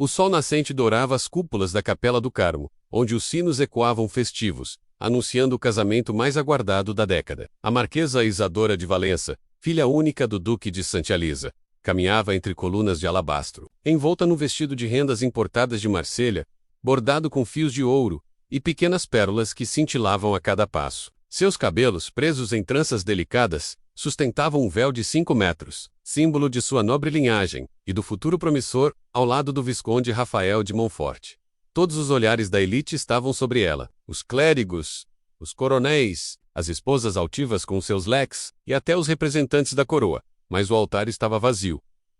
O sol nascente dourava as cúpulas da Capela do Carmo, onde os sinos ecoavam festivos, anunciando o casamento mais aguardado da década. A Marquesa Isadora de Valença, filha única do Duque de Santialisa, caminhava entre colunas de alabastro, envolta num vestido de rendas importadas de Marselha, bordado com fios de ouro e pequenas pérolas que cintilavam a cada passo. Seus cabelos, presos em tranças delicadas, sustentavam um véu de 5 metros, símbolo de sua nobre linhagem e do futuro promissor, ao lado do Visconde Rafael de Montfort. Todos os olhares da elite estavam sobre ela, os clérigos, os coronéis, as esposas altivas com seus leques e até os representantes da coroa, mas o altar estava vazio.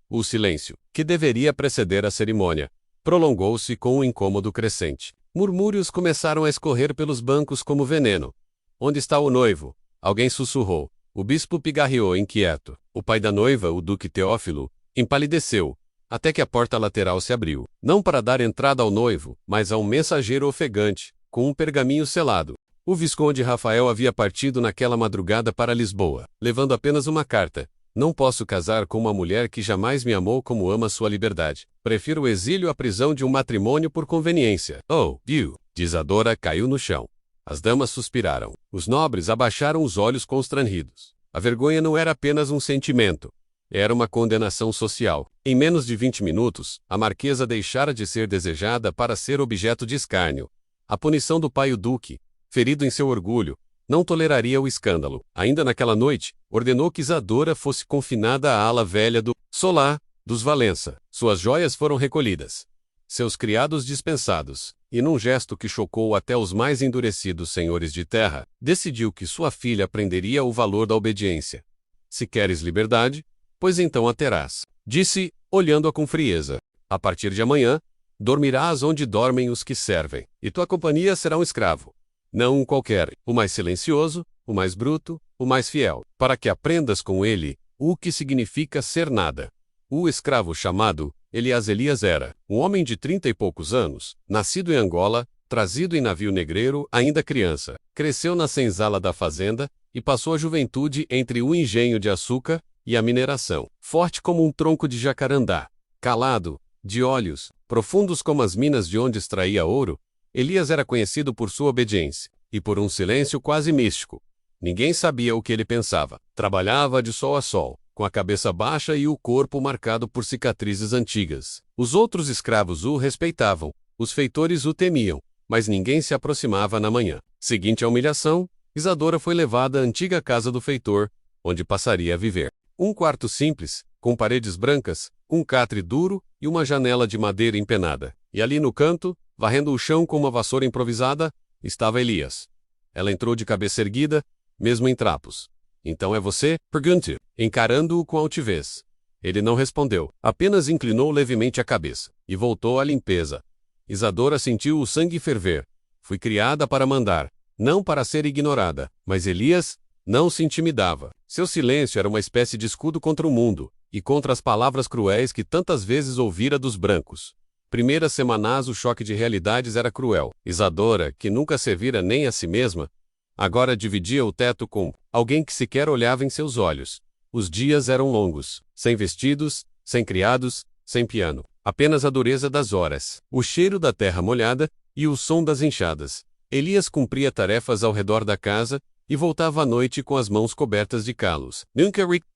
O silêncio, que deveria preceder a cerimônia, prolongou-se com um incômodo crescente. Murmúrios começaram a escorrer pelos bancos como veneno. Onde está o noivo? Alguém sussurrou. O bispo pigarreou inquieto. O pai da noiva, o duque Teófilo, empalideceu, até que a porta lateral se abriu. Não para dar entrada ao noivo, mas a um mensageiro ofegante, com um pergaminho selado. O Visconde Rafael havia partido naquela madrugada para Lisboa, levando apenas uma carta. Não posso casar com uma mulher que jamais me amou como ama sua liberdade. Prefiro o exílio à prisão de um matrimônio por conveniência. Oh, viu? Isadora caiu no chão. As damas suspiraram. Os nobres abaixaram os olhos constrangidos. A vergonha não era apenas um sentimento. Era uma condenação social. Em menos de 20 minutos, a marquesa deixara de ser desejada para ser objeto de escárnio. A punição do pai o duque, ferido em seu orgulho, não toleraria o escândalo. Ainda naquela noite, ordenou que Isadora fosse confinada à ala velha do Solá dos Valença. Suas joias foram recolhidas, seus criados dispensados, e num gesto que chocou até os mais endurecidos senhores de terra, decidiu que sua filha aprenderia o valor da obediência. Se queres liberdade, pois então a terás, disse, olhando-a com frieza. A partir de amanhã, dormirás onde dormem os que servem, e tua companhia será um escravo. Não um qualquer, o mais silencioso, o mais bruto, o mais fiel, para que aprendas com ele o que significa ser nada. O escravo chamado Elias era um homem de 30 e poucos anos, nascido em Angola, trazido em navio negreiro ainda criança. Cresceu na senzala da fazenda e passou a juventude entre o engenho de açúcar e a mineração. Forte como um tronco de jacarandá, calado, de olhos profundos como as minas de onde extraía ouro, Elias era conhecido por sua obediência e por um silêncio quase místico. Ninguém sabia o que ele pensava. Trabalhava de sol a sol, com a cabeça baixa e o corpo marcado por cicatrizes antigas. Os outros escravos o respeitavam, os feitores o temiam, mas ninguém se aproximava na manhã seguinte à humilhação. Isadora foi levada à antiga casa do feitor, onde passaria a viver. Um quarto simples, com paredes brancas, um catre duro e uma janela de madeira empenada. E ali no canto, varrendo o chão com uma vassoura improvisada, estava Elias. Ela entrou de cabeça erguida, mesmo em trapos. Então é você? Perguntou, encarando-o com altivez. Ele não respondeu, apenas inclinou levemente a cabeça, e voltou à limpeza. Isadora sentiu o sangue ferver. Fui criada para mandar, não para ser ignorada. Mas Elias não se intimidava. Seu silêncio era uma espécie de escudo contra o mundo, e contra as palavras cruéis que tantas vezes ouvira dos brancos. Primeiras semanas o choque de realidades era cruel. Isadora, que nunca servira nem a si mesma, agora dividia o teto com alguém que sequer olhava em seus olhos. Os dias eram longos, sem vestidos, sem criados, sem piano. Apenas a dureza das horas, o cheiro da terra molhada e o som das enxadas. Elias cumpria tarefas ao redor da casa e voltava à noite com as mãos cobertas de calos.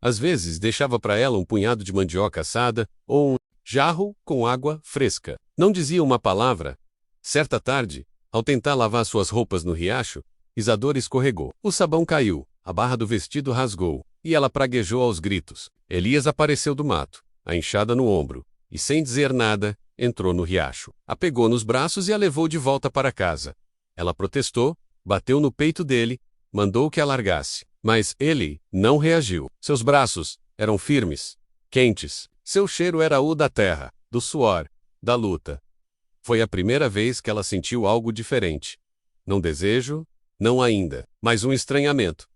Às vezes deixava para ela um punhado de mandioca assada ou um jarro com água fresca. Não dizia uma palavra. Certa tarde, ao tentar lavar suas roupas no riacho, Isadora escorregou. O sabão caiu, a barra do vestido rasgou, e ela praguejou aos gritos. Elias apareceu do mato, a enxada no ombro, e sem dizer nada, entrou no riacho. A pegou nos braços e a levou de volta para casa. Ela protestou, bateu no peito dele, mandou que a largasse. Mas ele não reagiu. Seus braços eram firmes, quentes. Seu cheiro era o da terra, do suor, da luta. Foi a primeira vez que ela sentiu algo diferente. Não desejo, não ainda, mas um estranhamento.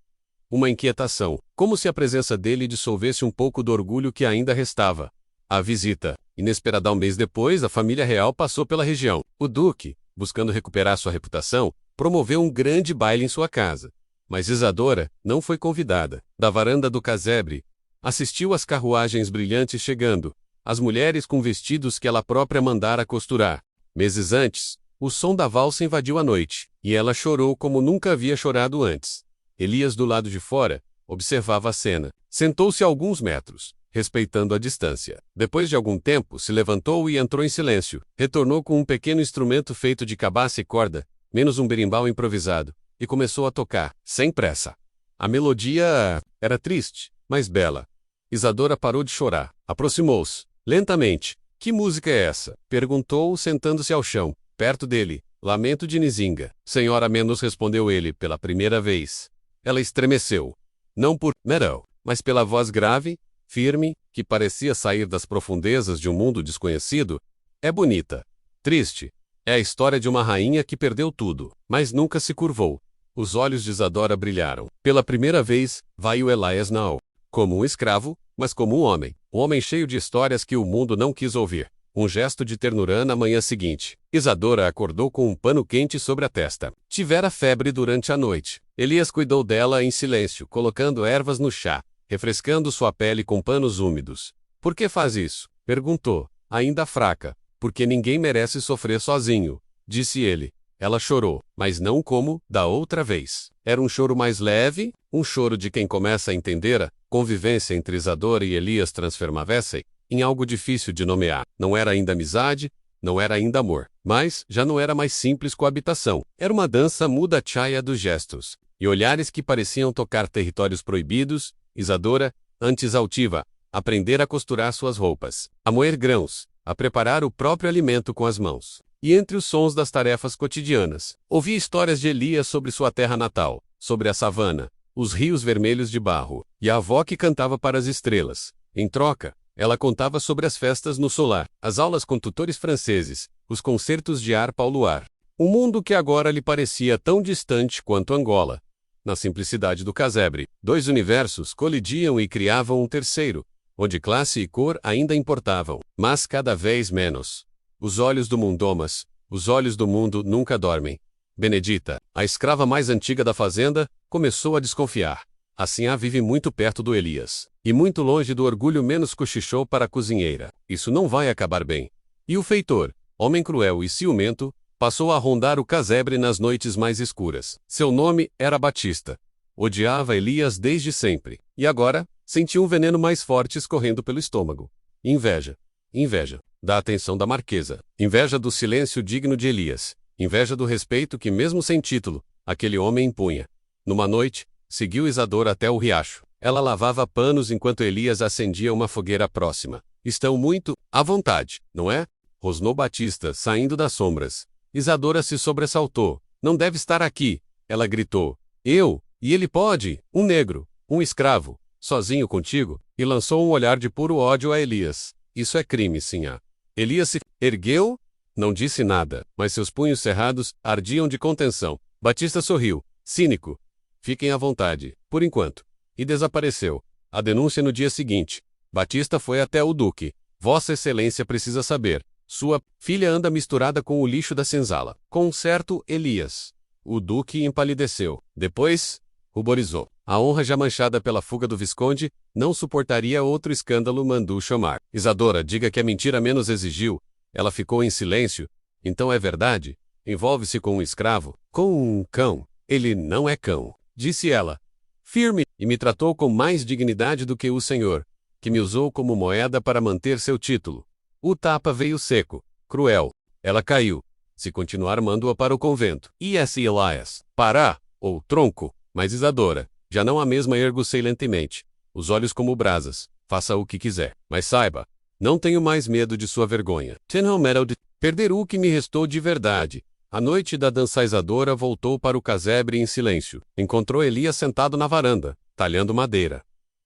Uma inquietação, como se a presença dele dissolvesse um pouco do orgulho que ainda restava. A visita. Inesperada um mês depois, a família real passou pela região. O duque, buscando recuperar sua reputação, promoveu um grande baile em sua casa. Mas Isadora não foi convidada. Da varanda do casebre, assistiu às carruagens brilhantes chegando, as mulheres com vestidos que ela própria mandara costurar. Meses antes, o som da valsa invadiu a noite, e ela chorou como nunca havia chorado antes. Elias, do lado de fora, observava a cena. Sentou-se a alguns metros, respeitando a distância. Depois de algum tempo, se levantou e entrou em silêncio. Retornou com um pequeno instrumento feito de cabaça e corda, menos um berimbau improvisado, e começou a tocar, sem pressa. A melodia era triste, mas bela. Isadora parou de chorar. Aproximou-se, lentamente. Que música é essa? Perguntou, sentando-se ao chão, perto dele. Lamento de Nzinga. Senhora Menos, respondeu ele, pela primeira vez. Ela estremeceu. Não por metal, mas pela voz grave, firme, que parecia sair das profundezas de um mundo desconhecido. É bonita. Triste. É a história de uma rainha que perdeu tudo, mas nunca se curvou. Os olhos de Isadora brilharam. Pela primeira vez, veio Elias não como um escravo, mas como um homem cheio de histórias que o mundo não quis ouvir. Um gesto de ternura na manhã seguinte. Isadora acordou com um pano quente sobre a testa. Tivera febre durante a noite. Elias cuidou dela em silêncio, colocando ervas no chá, refrescando sua pele com panos úmidos. Por que faz isso? Perguntou, ainda fraca. Porque ninguém merece sofrer sozinho, disse ele. Ela chorou, mas não como da outra vez. Era um choro mais leve, um choro de quem começa a entender a convivência entre Isadora e Elias transformava-se em algo difícil de nomear. Não era ainda amizade, não era ainda amor, mas já não era mais simples coabitação. Era uma dança muda chaia dos gestos, e olhares que pareciam tocar territórios proibidos. Isadora, antes altiva, aprender a costurar suas roupas, a moer grãos, a preparar o próprio alimento com as mãos. E entre os sons das tarefas cotidianas, ouvia histórias de Elias sobre sua terra natal, sobre a savana, os rios vermelhos de barro, e a avó que cantava para as estrelas. Em troca, ela contava sobre as festas no solar, as aulas com tutores franceses, os concertos de harpa ao luar. Um mundo que agora lhe parecia tão distante quanto Angola. Na simplicidade do casebre, dois universos colidiam e criavam um terceiro, onde classe e cor ainda importavam, mas cada vez menos. Os olhos do Mundomas, os olhos do mundo nunca dormem. Benedita, a escrava mais antiga da fazenda, começou a desconfiar. Assim a vive muito perto do Elias, e muito longe do orgulho, menos cochichou para a cozinheira. Isso não vai acabar bem. E o feitor, homem cruel e ciumento, passou a rondar o casebre nas noites mais escuras. Seu nome era Batista. Odiava Elias desde sempre, e agora, sentiu um veneno mais forte escorrendo pelo estômago. Inveja. Inveja da atenção da marquesa. Inveja do silêncio digno de Elias. Inveja do respeito que, mesmo sem título, aquele homem impunha. Numa noite, seguiu Isadora até o riacho. Ela lavava panos enquanto Elias acendia uma fogueira próxima. Estão muito à vontade, não é? Rosnou Batista, saindo das sombras. Isadora se sobressaltou. Não deve estar aqui, ela gritou. Eu? E ele pode? Um negro, um escravo, sozinho contigo? E lançou um olhar de puro ódio a Elias. Isso é crime, sinhá. Elias se ergueu, não disse nada, mas seus punhos cerrados ardiam de contenção. Batista sorriu, cínico. Fiquem à vontade, por enquanto. E desapareceu. A denúncia no dia seguinte. Batista foi até o duque. Vossa Excelência precisa saber. Sua filha anda misturada com o lixo da senzala, com um certo Elias. O duque empalideceu. Depois, ruborizou. A honra já manchada pela fuga do Visconde não suportaria outro escândalo, mandou chamar. Isadora, diga que a mentira menos exigiu. Ela ficou em silêncio. Então é verdade? Envolve-se com um escravo? Com um cão? Ele não é cão, disse ela. Firme, e me tratou com mais dignidade do que o senhor, que me usou como moeda para manter seu título. O tapa veio seco, cruel. Ela caiu. Se continuar, mando-a para o convento. E esse Elias? Pará, ou tronco. Mas Isadora, já não a mesma, ergo-se lentemente, os olhos como brasas. Faça o que quiser, mas saiba, não tenho mais medo de sua vergonha. Tenho medo de perder o que me restou de verdade. A noite da dança, Isadora voltou para o casebre em silêncio. Encontrou Elias sentado na varanda, talhando madeira.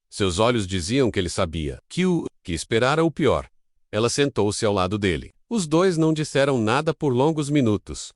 Seus olhos diziam que ele sabia que esperara o pior. Ela sentou-se ao lado dele. Os dois não disseram nada por longos minutos.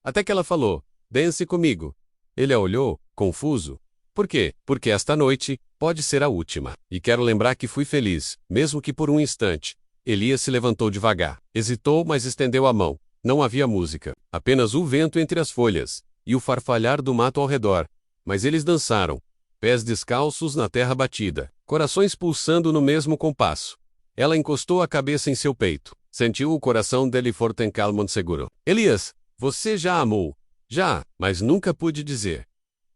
Até que ela falou, dance comigo. Ele a olhou, confuso. Por quê? Porque esta noite pode ser a última. E quero lembrar que fui feliz, mesmo que por um instante. Elias se levantou devagar. Hesitou, mas estendeu a mão. Não havia música. Apenas o vento entre as folhas e o farfalhar do mato ao redor. Mas eles dançaram. Pés descalços na terra batida. Corações pulsando no mesmo compasso. Ela encostou a cabeça em seu peito. Sentiu o coração dele forte em calmo seguro. Elias, você já amou. Já, mas nunca pude dizer.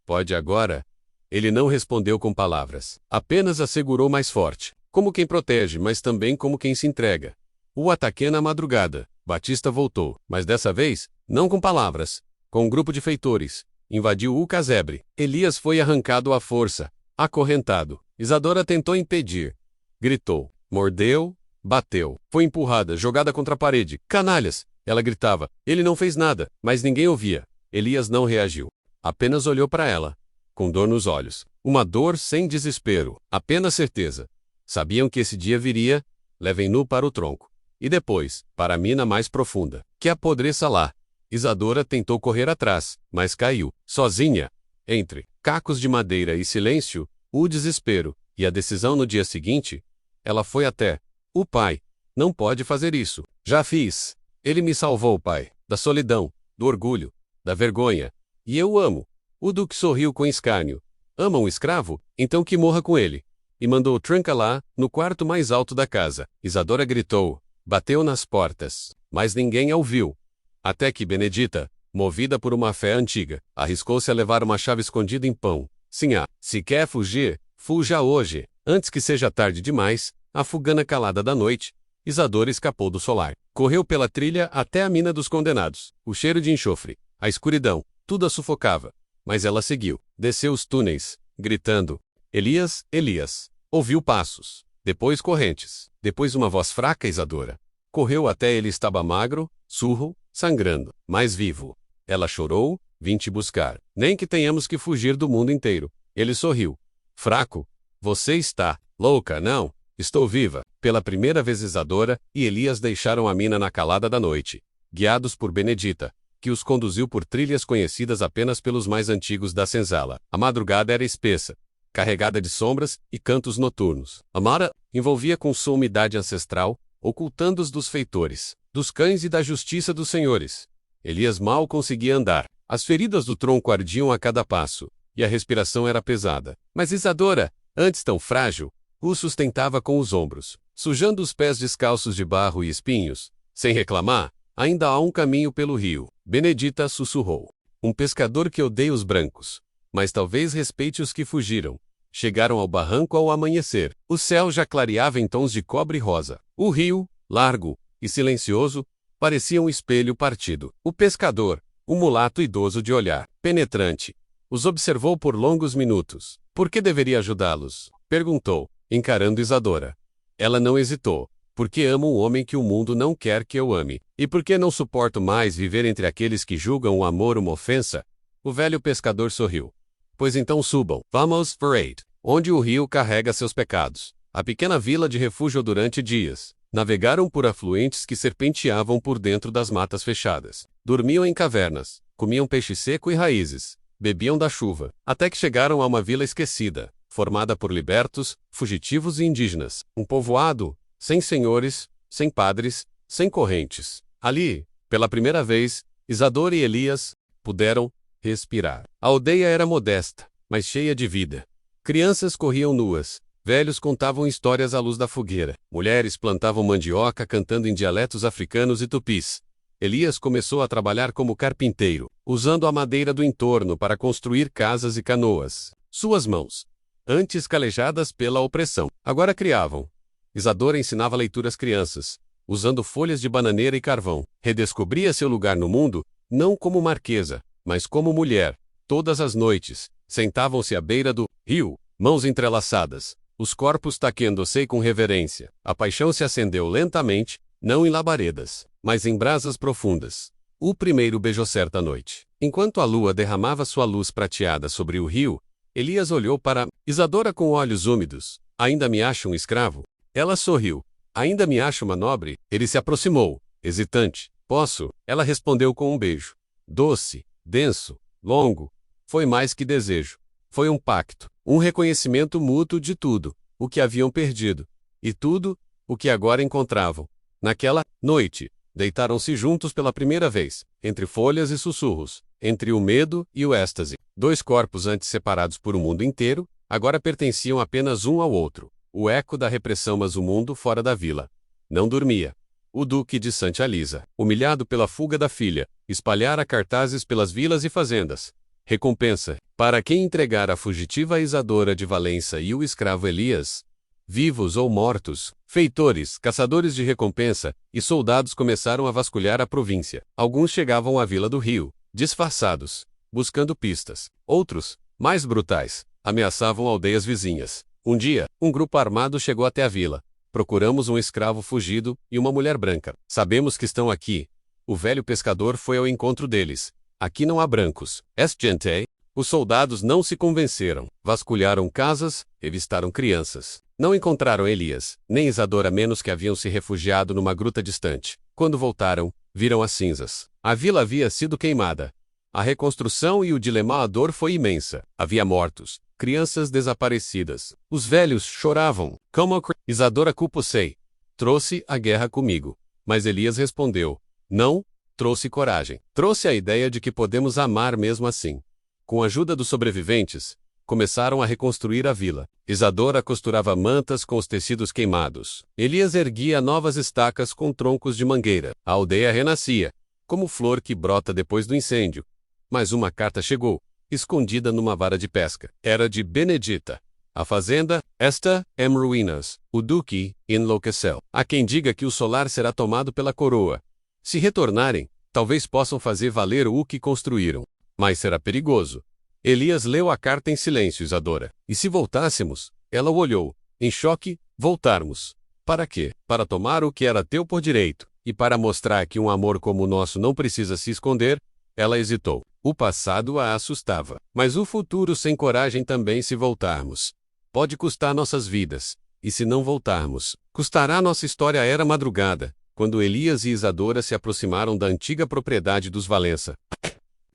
Pode agora? Ele não respondeu com palavras. Apenas assegurou mais forte. Como quem protege, mas também como quem se entrega. O ataquei na madrugada. Batista voltou, mas dessa vez, não com palavras. Com um grupo de feitores. Invadiu o casebre. Elias foi arrancado à força. Acorrentado. Isadora tentou impedir. Gritou. Mordeu. Bateu. Foi empurrada, jogada contra a parede. Canalhas! Ela gritava. Ele não fez nada, mas ninguém ouvia. Elias não reagiu. Apenas olhou para ela. Com dor nos olhos. Uma dor sem desespero. Apenas certeza. Sabiam que esse dia viria. Levem-no para o tronco. E depois, para a mina mais profunda. Que apodreça lá. Isadora tentou correr atrás, mas caiu. Sozinha. Entre cacos de madeira e silêncio, o desespero, e a decisão no dia seguinte, ela foi até o pai. Não pode fazer isso. Já fiz. Ele me salvou, pai, da solidão, do orgulho, da vergonha. E eu o amo. O duque sorriu com escárnio. Ama um escravo? Então que morra com ele. E mandou tranca lá, no quarto mais alto da casa. Isadora gritou. Bateu nas portas. Mas ninguém a ouviu. Até que Benedita, movida por uma fé antiga, arriscou-se a levar uma chave escondida em pão. Sim, se quer fugir, fuja hoje. Antes que seja tarde demais, a fugana calada da noite, Isadora escapou do solar. Correu pela trilha até a mina dos condenados. O cheiro de enxofre, a escuridão, tudo a sufocava. Mas ela seguiu. Desceu os túneis, gritando. Elias, Elias. Ouviu passos. Depois correntes. Depois uma voz fraca, Isadora. Correu até ele, estava magro, surro, sangrando, mas vivo. Ela chorou, vim te buscar. Nem que tenhamos que fugir do mundo inteiro. Ele sorriu. Fraco. Você está louca, não? Estou viva. Pela primeira vez Isadora e Elias deixaram a mina na calada da noite, guiados por Benedita, que os conduziu por trilhas conhecidas apenas pelos mais antigos da senzala. A madrugada era espessa, carregada de sombras e cantos noturnos. A mara envolvia com sua umidade ancestral, ocultando-os dos feitores, dos cães e da justiça dos senhores. Elias mal conseguia andar. As feridas do tronco ardiam a cada passo, e a respiração era pesada. Mas Isadora, antes tão frágil, o sustentava com os ombros, sujando os pés descalços de barro e espinhos. Sem reclamar, ainda há um caminho pelo rio. Benedita sussurrou. Um pescador que odeia os brancos, mas talvez respeite os que fugiram. Chegaram ao barranco ao amanhecer. O céu já clareava em tons de cobre e rosa. O rio, largo e silencioso, parecia um espelho partido. O pescador, um mulato idoso de olhar penetrante, os observou por longos minutos. Por que deveria ajudá-los? Perguntou, encarando Isadora. Ela não hesitou. Porque amo um homem que o mundo não quer que eu ame. E porque não suporto mais viver entre aqueles que julgam o amor uma ofensa? O velho pescador sorriu. Pois então subam. Vamos, Parade, onde o rio carrega seus pecados. A pequena vila de refúgio durante dias. Navegaram por afluentes que serpenteavam por dentro das matas fechadas. Dormiam em cavernas. Comiam peixe seco e raízes. Bebiam da chuva. Até que chegaram a uma vila esquecida, formada por libertos, fugitivos e indígenas. Um povoado, sem senhores, sem padres, sem correntes. Ali, pela primeira vez, Isadora e Elias puderam respirar. A aldeia era modesta, mas cheia de vida. Crianças corriam nuas. Velhos contavam histórias à luz da fogueira. Mulheres plantavam mandioca cantando em dialetos africanos e tupis. Elias começou a trabalhar como carpinteiro, usando a madeira do entorno para construir casas e canoas. Suas mãos, antes calejadas pela opressão, agora criavam. Isadora ensinava leitura às crianças, usando folhas de bananeira e carvão. Redescobria seu lugar no mundo, não como marquesa, mas como mulher. Todas as noites, sentavam-se à beira do rio, mãos entrelaçadas, os corpos taquendo-se com reverência. A paixão se acendeu lentamente, não em labaredas, mas em brasas profundas. O primeiro beijou certa noite. Enquanto a lua derramava sua luz prateada sobre o rio, Elias olhou para Isadora com olhos úmidos. Ainda me acha um escravo? Ela sorriu. Ainda me acha uma nobre? Ele se aproximou, hesitante. Posso? Ela respondeu com um beijo. Doce, denso, longo. Foi mais que desejo. Foi um pacto, um reconhecimento mútuo de tudo o que haviam perdido, e tudo o que agora encontravam. Naquela noite, deitaram-se juntos pela primeira vez, entre folhas e sussurros, entre o medo e o êxtase. Dois corpos antes separados por um mundo inteiro, agora pertenciam apenas um ao outro. o eco da repressão, mas o mundo fora da vila não dormia. O duque de Santa Lisa, humilhado pela fuga da filha, espalhara cartazes pelas vilas e fazendas. Recompensa para quem entregar a fugitiva Isadora de Valença e o escravo Elias, vivos ou mortos. Feitores, caçadores de recompensa e soldados começaram a vasculhar a província. Alguns chegavam à vila do Rio, disfarçados, buscando pistas. Outros, mais brutais, ameaçavam aldeias vizinhas. Um dia, um grupo armado chegou até a vila. Procuramos um escravo fugido e uma mulher branca. Sabemos que estão aqui. O velho pescador foi ao encontro deles. Aqui não há brancos. Es gente. Os soldados não se convenceram. Vasculharam casas, revistaram crianças. Não encontraram Elias, nem Isadora, a menos que haviam se refugiado numa gruta distante. Quando voltaram, viram as cinzas. A vila havia sido queimada. A reconstrução e o dilema, a dor foi imensa. Havia mortos, crianças desaparecidas. Os velhos choravam. Como Isadora culpou-se. Trouxe a guerra comigo. Mas Elias respondeu: não, trouxe coragem. Trouxe a ideia de que podemos amar mesmo assim. Com a ajuda dos sobreviventes, começaram a reconstruir a vila. Isadora costurava mantas com os tecidos queimados. Elias erguia novas estacas com troncos de mangueira. A aldeia renascia, como flor que brota depois do incêndio. Mas uma carta chegou, escondida numa vara de pesca. Era de Benedita. A fazenda, esta, em ruínas. O duque enlouqueceu. Há quem diga que o solar será tomado pela coroa. Se retornarem, talvez possam fazer valer o que construíram. Mas será perigoso. Elias leu a carta em silêncio, Isadora. E se voltássemos? Ela o olhou. Em choque, voltarmos. Para quê? Para tomar o que era teu por direito. E para mostrar que um amor como o nosso não precisa se esconder, ela hesitou. O passado a assustava. Mas o futuro sem coragem também, se voltarmos. Pode custar nossas vidas. E se não voltarmos, custará nossa história. Era madrugada, quando Elias e Isadora se aproximaram da antiga propriedade dos Valença.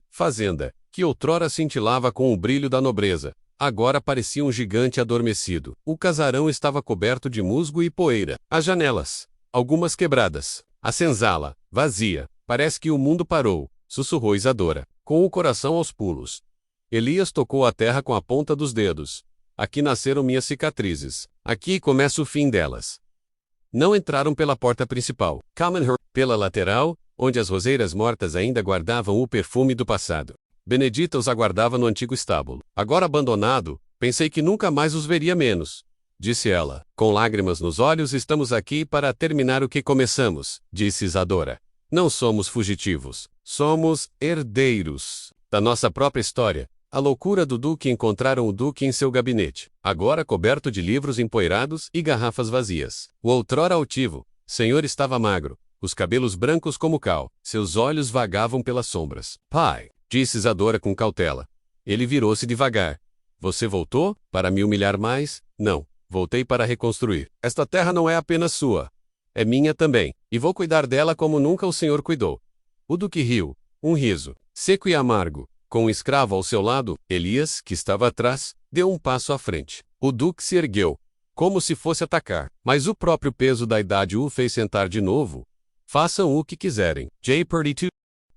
Fazenda, que outrora cintilava com o brilho da nobreza, agora parecia um gigante adormecido. O casarão estava coberto de musgo e poeira. As janelas, algumas quebradas. A senzala, vazia. Parece que o mundo parou, sussurrou Isadora, com o coração aos pulos. Elias tocou a terra com a ponta dos dedos. Aqui nasceram minhas cicatrizes. Aqui começa o fim delas. Não entraram pela porta principal. Pela lateral, onde as roseiras mortas ainda guardavam o perfume do passado. Benedita os aguardava no antigo estábulo. Agora abandonado, pensei que nunca mais os veria menos. Disse ela. Com lágrimas nos olhos, estamos aqui para terminar o que começamos, disse Isadora. Não somos fugitivos. Somos herdeiros da nossa própria história. A loucura do duque. Encontraram o duque em seu gabinete, agora coberto de livros empoeirados e garrafas vazias. O outrora altivo senhor estava magro, os cabelos brancos como cal, seus olhos vagavam pelas sombras. Pai, disse Isadora com cautela. Ele virou-se devagar. Você voltou? Para me humilhar mais? Não, voltei para reconstruir. Esta terra não é apenas sua. É minha também, e vou cuidar dela como nunca o senhor cuidou. O duque riu, um riso, seco e amargo. Com um escravo ao seu lado, Elias, que estava atrás, deu um passo à frente. O duque se ergueu, como se fosse atacar, mas o próprio peso da idade o fez sentar de novo. Façam o que quiserem. J.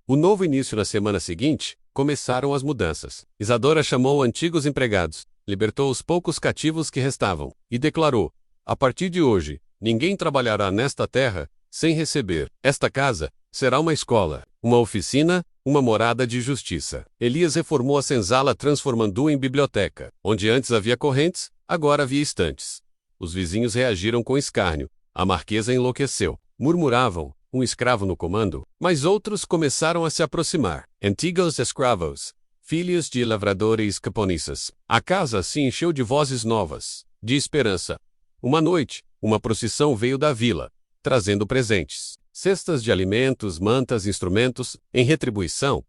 O novo início. Na semana seguinte, começaram as mudanças. Isadora chamou antigos empregados, libertou os poucos cativos que restavam, e declarou: a partir de hoje, ninguém trabalhará nesta terra sem receber. Esta casa será uma escola, uma oficina, uma morada de justiça. Elias reformou a senzala, transformando-a em biblioteca. Onde antes havia correntes, agora havia estantes. Os vizinhos reagiram com escárnio. A marquesa enlouqueceu. Murmuravam: um escravo no comando? Mas outros começaram a se aproximar. Antigos escravos, filhos de lavradores camponistas. A casa se encheu de vozes novas, de esperança. Uma noite, uma procissão veio da vila, trazendo presentes. Cestas de alimentos, mantas, instrumentos. Em retribuição,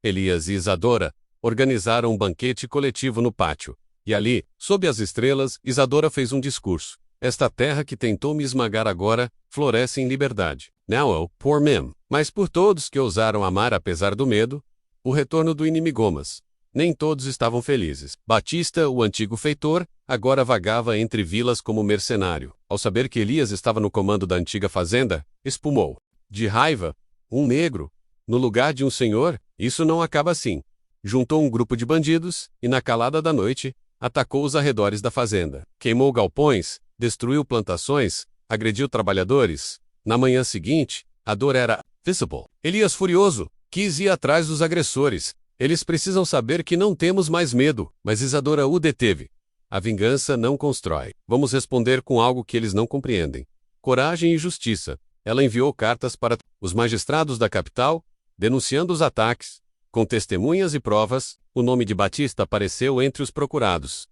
Elias e Isadora organizaram um banquete coletivo no pátio. E ali, sob as estrelas, Isadora fez um discurso. Esta terra que tentou me esmagar agora, floresce em liberdade. Não por mim, mas por todos que ousaram amar apesar do medo. O retorno do inimigomas. Nem todos estavam felizes. Batista, o antigo feitor, agora vagava entre vilas como mercenário. Ao saber que Elias estava no comando da antiga fazenda, espumou. De raiva, um negro, no lugar de um senhor, isso não acaba assim. Juntou um grupo de bandidos, e na calada da noite, atacou os arredores da fazenda. Queimou galpões, destruiu plantações, agrediu trabalhadores. Na manhã seguinte, a dor era visible. Elias, furioso, quis ir atrás dos agressores. Eles precisam saber que não temos mais medo, mas Isadora o deteve. A vingança não constrói. Vamos responder com algo que eles não compreendem. Coragem e justiça. Ela enviou cartas para os magistrados da capital, denunciando os ataques. Com testemunhas e provas, o nome de Batista apareceu entre os procurados.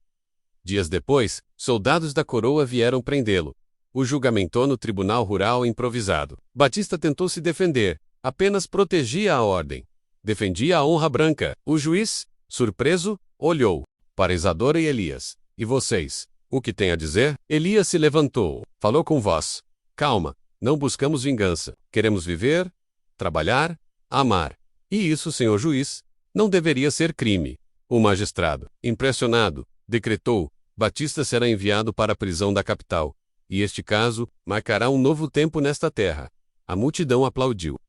Dias depois, soldados da coroa vieram prendê-lo. O julgamentou no tribunal rural improvisado. Batista tentou se defender, apenas protegia a ordem. Defendia a honra branca. O juiz, surpreso, olhou para Isadora e Elias. E vocês, o que têm a dizer? Elias se levantou, falou com voz. Calma, não buscamos vingança. Queremos viver, trabalhar, amar. E isso, senhor juiz, não deveria ser crime. O magistrado, impressionado, decretou: Batista será enviado para a prisão da capital. E este caso marcará um novo tempo nesta terra. A multidão aplaudiu.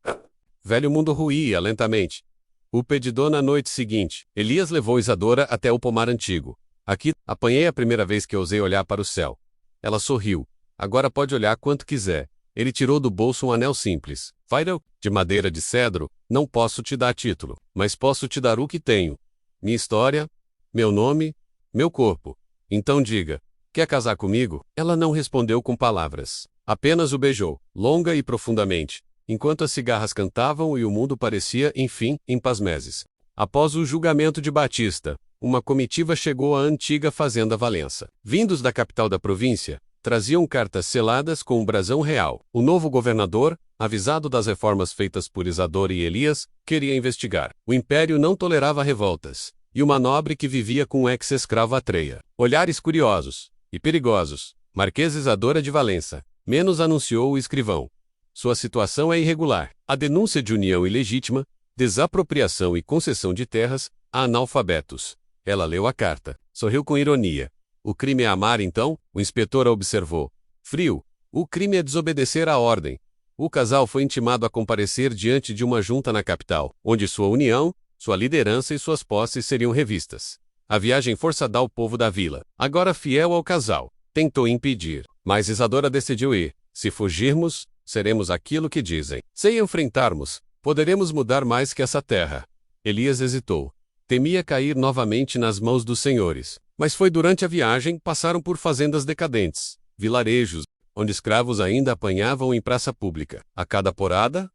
Velho mundo ruía lentamente. O pedidor na noite seguinte. Elias levou Isadora até o pomar antigo. Aqui, apanhei a primeira vez que ousei olhar para o céu. Ela sorriu. Agora pode olhar quanto quiser. Ele tirou do bolso um anel simples. Fairel, de madeira de cedro, não posso te dar título, mas posso te dar o que tenho. Minha história, meu nome, meu corpo. Então diga, quer casar comigo? Ela não respondeu com palavras. Apenas o beijou, longa e profundamente, enquanto as cigarras cantavam e o mundo parecia, enfim, em pasmeses. Após o julgamento de Batista, uma comitiva chegou à antiga fazenda Valença. Vindos da capital da província, traziam cartas seladas com o brasão real. O novo governador, avisado das reformas feitas por Isadora e Elias, queria investigar. O império não tolerava revoltas, e uma nobre que vivia com um ex-escravo Atreia. Olhares curiosos e perigosos. Marquesa Isadora de Valença, menos anunciou o escrivão. Sua situação é irregular. A denúncia de união ilegítima, desapropriação e concessão de terras a analfabetos. Ela leu a carta. Sorriu com ironia. O crime é amar, então? O inspetor a observou. Frio. O crime é desobedecer à ordem. O casal foi intimado a comparecer diante de uma junta na capital, onde sua união, sua liderança e suas posses seriam revistas. A viagem forçada ao povo da vila, agora fiel ao casal, tentou impedir. Mas Isadora decidiu ir. Se fugirmos, seremos aquilo que dizem. Se enfrentarmos, poderemos mudar mais que essa terra. Elias hesitou. Temia cair novamente nas mãos dos senhores. Mas foi durante a viagem, passaram por fazendas decadentes, vilarejos, onde escravos ainda apanhavam em praça pública. A cada porada,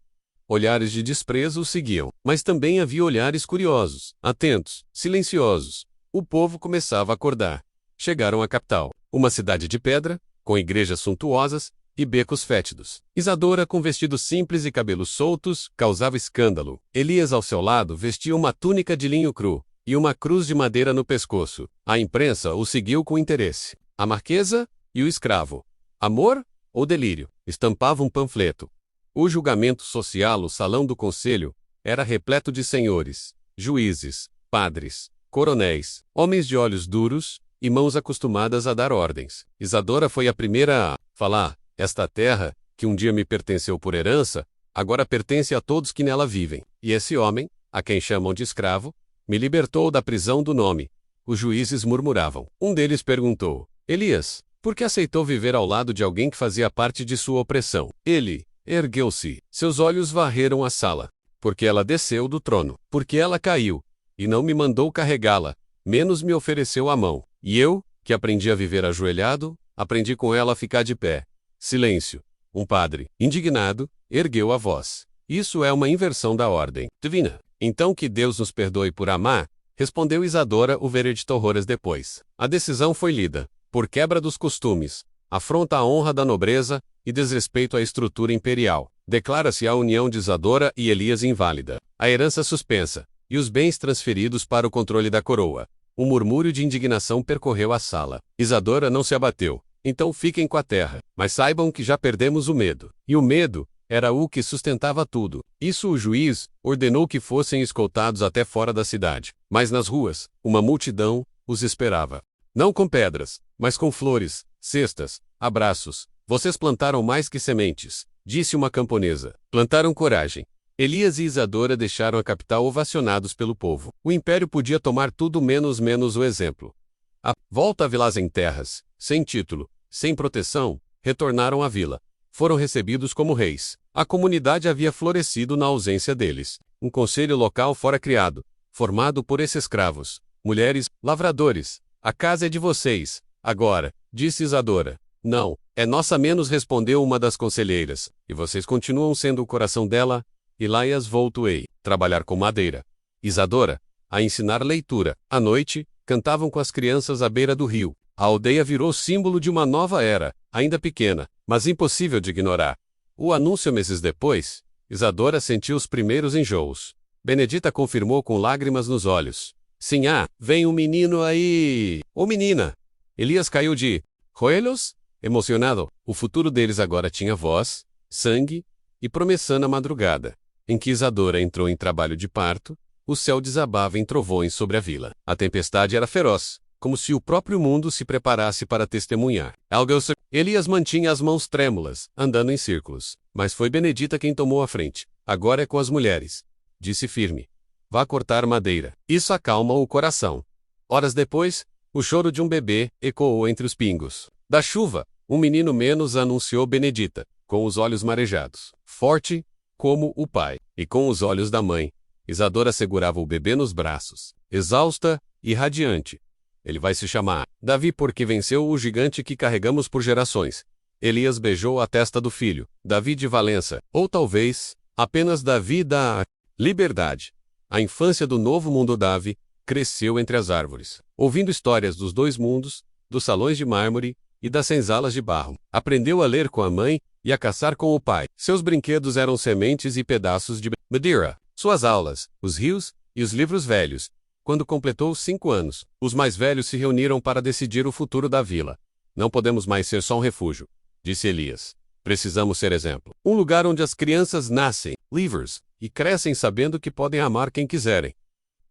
olhares de desprezo o seguiam. Mas também havia olhares curiosos, atentos, silenciosos. O povo começava a acordar. Chegaram à capital, uma cidade de pedra, com igrejas suntuosas e becos fétidos. Isadora, com vestidos simples e cabelos soltos, causava escândalo. Elias, ao seu lado, vestia uma túnica de linho cru e uma cruz de madeira no pescoço. A imprensa o seguiu com interesse. A marquesa e o escravo. Amor ou delírio? Estampava um panfleto. O julgamento social, o salão do conselho, era repleto de senhores, juízes, padres, coronéis, homens de olhos duros e mãos acostumadas a dar ordens. Isadora foi a primeira a falar. Esta terra, que um dia me pertenceu por herança, agora pertence a todos que nela vivem. E esse homem, a quem chamam de escravo, me libertou da prisão do nome. Os juízes murmuravam. Um deles perguntou: Elias, por que aceitou viver ao lado de alguém que fazia parte de sua opressão? Ele ergueu-se. Seus olhos varreram a sala. Porque ela desceu do trono. Porque ela caiu. E não me mandou carregá-la. Menos me ofereceu a mão. E eu, que aprendi a viver ajoelhado, aprendi com ela a ficar de pé. Silêncio. Um padre, indignado, ergueu a voz. Isso é uma inversão da ordem divina. Então que Deus nos perdoe por amar, respondeu Isadora o veredito horas depois. A decisão foi lida. Por quebra dos costumes, afronta à honra da nobreza e desrespeito à estrutura imperial. Declara-se a união de Isadora e Elias inválida. A herança suspensa e os bens transferidos para o controle da coroa. Um murmúrio de indignação percorreu a sala. Isadora não se abateu. Então fiquem com a terra, mas saibam que já perdemos o medo. E o medo era o que sustentava tudo. Isso o juiz ordenou que fossem escoltados até fora da cidade. Mas nas ruas, uma multidão os esperava. Não com pedras, mas com flores, cestas, abraços. Vocês plantaram mais que sementes, disse uma camponesa. Plantaram coragem. Elias e Isadora deixaram a capital ovacionados pelo povo. O império podia tomar tudo menos o exemplo. A volta a Vilas em terras, sem título, sem proteção, retornaram à vila. Foram recebidos como reis. A comunidade havia florescido na ausência deles. Um conselho local fora criado, formado por ex-escravos, mulheres, lavradores. A casa é de vocês, agora, disse Isadora. Não, é nossa menos, respondeu uma das conselheiras. E vocês continuam sendo o coração dela? Elias voltou a trabalhar com madeira. Isadora, a ensinar leitura. À noite, cantavam com as crianças à beira do rio. A aldeia virou símbolo de uma nova era, ainda pequena, mas impossível de ignorar. O anúncio meses depois, Isadora sentiu os primeiros enjoos. Benedita confirmou com lágrimas nos olhos. Sim, vem um menino aí. Ou menina. Elias caiu de joelhos, emocionado. O futuro deles agora tinha voz, sangue e promessa. Na madrugada, em que Isadora entrou em trabalho de parto, o céu desabava em trovões sobre a vila. A tempestade era feroz, como se o próprio mundo se preparasse para testemunhar. Elias mantinha as mãos trêmulas, andando em círculos. Mas foi Benedita quem tomou a frente. Agora é com as mulheres, disse firme. Vá cortar madeira. Isso acalma o coração. Horas depois, o choro de um bebê ecoou entre os pingos da chuva. Um menino menos, anunciou Benedita, com os olhos marejados. Forte, como o pai, e com os olhos da mãe. Isadora segurava o bebê nos braços, exausta e radiante. Ele vai se chamar Davi porque venceu o gigante que carregamos por gerações. Elias beijou a testa do filho, Davi de Valença, ou talvez, apenas Davi da Liberdade. A infância do novo mundo. Davi cresceu entre as árvores, ouvindo histórias dos dois mundos, dos salões de mármore e das senzalas de barro. Aprendeu a ler com a mãe e a caçar com o pai. Seus brinquedos eram sementes e pedaços de madeira. Suas aulas, os rios e os livros velhos. Quando completou 5 anos, os mais velhos se reuniram para decidir o futuro da vila. Não podemos mais ser só um refúgio, disse Elias. Precisamos ser exemplo. Um lugar onde as crianças nascem, livres, e crescem sabendo que podem amar quem quiserem.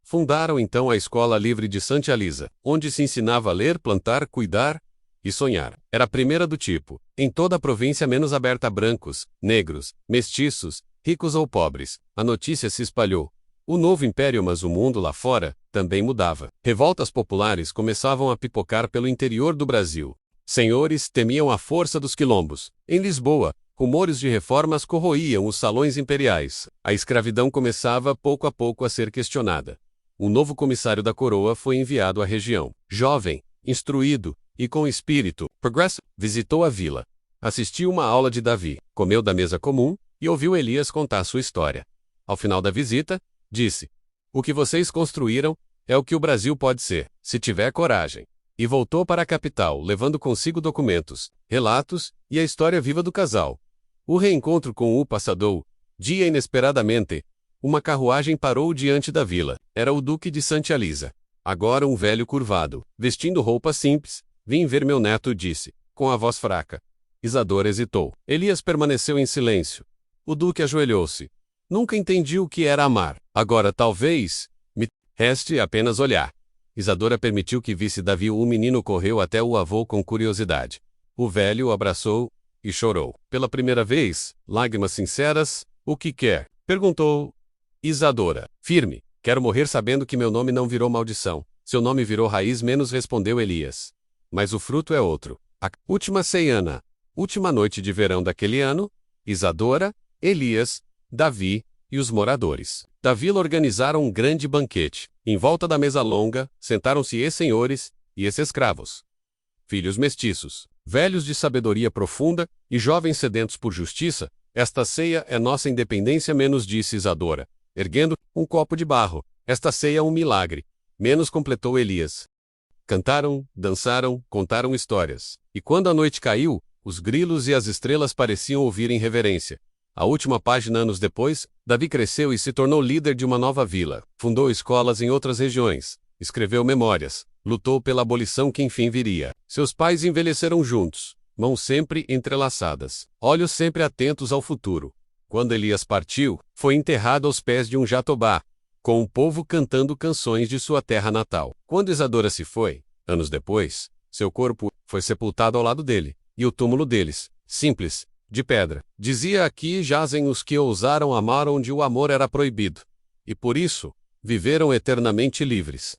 Fundaram então a Escola Livre de Santa Elisa, onde se ensinava a ler, plantar, cuidar e sonhar. Era a primeira do tipo, em toda a província menos aberta a brancos, negros, mestiços, ricos ou pobres. A notícia se espalhou. O novo império, mas o mundo lá fora também mudava. Revoltas populares começavam a pipocar pelo interior do Brasil. Senhores temiam a força dos quilombos. Em Lisboa, rumores de reformas corroíam os salões imperiais. A escravidão começava pouco a pouco a ser questionada. Um novo comissário da coroa foi enviado à região. Jovem, instruído e com espírito progresso, visitou a vila. Assistiu uma aula de Davi, comeu da mesa comum e ouviu Elias contar sua história. Ao final da visita, disse: "O que vocês construíram é o que o Brasil pode ser, se tiver coragem." E voltou para a capital, levando consigo documentos, relatos e a história viva do casal. O reencontro com o passador. Dia inesperadamente, uma carruagem parou diante da vila. Era o Duque de Santa Elisa. Agora um velho curvado, vestindo roupa simples. "Vim ver meu neto", disse, com a voz fraca. Isadora hesitou. Elias permaneceu em silêncio. O Duque ajoelhou-se. "Nunca entendi o que era amar. Agora talvez me reste apenas olhar." Isadora permitiu que visse Davi. O menino correu até o avô com curiosidade. O velho o abraçou e chorou. Pela primeira vez, lágrimas sinceras. "O que quer?" perguntou Isadora. Firme. "Quero morrer sabendo que meu nome não virou maldição." "Seu nome virou raiz menos", respondeu Elias. "Mas o fruto é outro." A última ceiana. Última noite de verão daquele ano, Isadora, Elias, Davi e os moradores da vila organizaram um grande banquete. Em volta da mesa longa, sentaram-se ex-senhores e ex-escravos. Filhos mestiços, velhos de sabedoria profunda e jovens sedentos por justiça. "Esta ceia é nossa independência menos", disse Isadora, erguendo um copo de barro. "Esta ceia é um milagre menos", completou Elias. Cantaram, dançaram, contaram histórias. E quando a noite caiu, os grilos e as estrelas pareciam ouvir em reverência. A última página. Anos depois, Davi cresceu e se tornou líder de uma nova vila. Fundou escolas em outras regiões. Escreveu memórias. Lutou pela abolição que enfim viria. Seus pais envelheceram juntos, mãos sempre entrelaçadas, olhos sempre atentos ao futuro. Quando Elias partiu, foi enterrado aos pés de um jatobá, com o povo cantando canções de sua terra natal. Quando Isadora se foi, anos depois, seu corpo foi sepultado ao lado dele, e o túmulo deles, simples, de pedra, dizia: "Aqui jazem os que ousaram amar onde o amor era proibido, e por isso, viveram eternamente livres."